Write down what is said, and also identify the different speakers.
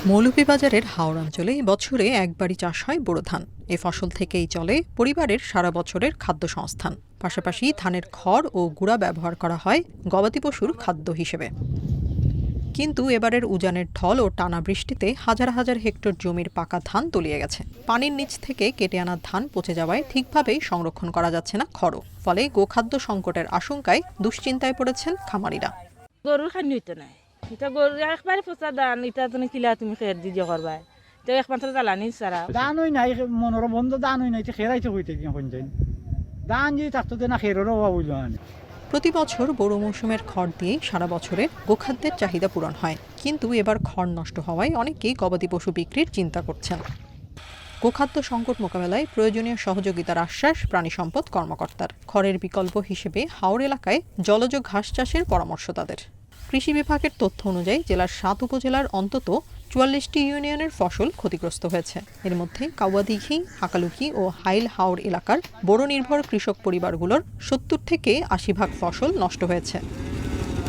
Speaker 1: মৌলভীবাজারের হাওর অঞ্চলে বছরে একবারই চাষ হয় বোরো ধান। এ ফসল থেকেই চলে পরিবারের সারা বছরের খাদ্য সংস্থান। পাশাপাশি ধানের খড় ও গুঁড়া ব্যবহার করা হয় গবাদি পশুর খাদ্য হিসেবে। কিন্তু এবারের উজানের ঢল ও টানা বৃষ্টিতে হাজার হাজার হেক্টর জমির পাকা ধান তলিয়ে গেছে। পানির নিচ থেকে কেটে আনা ধান পচে যাওয়ায় ঠিকভাবেই সংরক্ষণ করা যাচ্ছে না খড়ও। ফলে গোখাদ্য সংকটের আশঙ্কায় দুশ্চিন্তায় পড়েছেন খামারিরা।
Speaker 2: গরুর খাদ্য হইতো না, এটা গরু একবারে পচা ধান, এটা তুমি কিলা তুমি খের দি দিয়ে করবা, এটা একমাত্র জ্বালানি ছাড়া
Speaker 3: ধান হই নাই, মনোর বন্ধ ধান হই নাই, খেরাইতে হইতে কি হইতেন ধান যদি থাকতো না খেরেরও অভাব হইল না।
Speaker 1: প্রতি বছর বোরো মৌসুমের খড় দিয়েই সারা বছরের গোখাদ্যের চাহিদা পূরণ হয়। কিন্তু এবার খড় নষ্ট হওয়ায় অনেকেই গবাদি পশু বিক্রির চিন্তা করছেন। গোখাদ্য সংকট মোকাবেলায় প্রয়োজনীয় সহযোগিতার আশ্বাস প্রাণী সম্পদ কর্মকর্তার। খড়ের বিকল্প হিসেবে হাওর এলাকায় জলজ ঘাস চাষের পরামর্শ তাদের। কৃষি বিভাগের তথ্য অনুযায়ী জেলার ৭ উপজেলার অন্তত ৪৪টি ইউনিয়নের ফসল ক্ষতিগ্রস্ত হয়েছে। এর মধ্যে কাউয়াদিঘি, হাকালুকি ও হাইল হাওর এলাকার বোরো নির্ভর কৃষক পরিবারগুলোর ৭০ থেকে ৮০ ভাগ ফসল নষ্ট হয়েছে।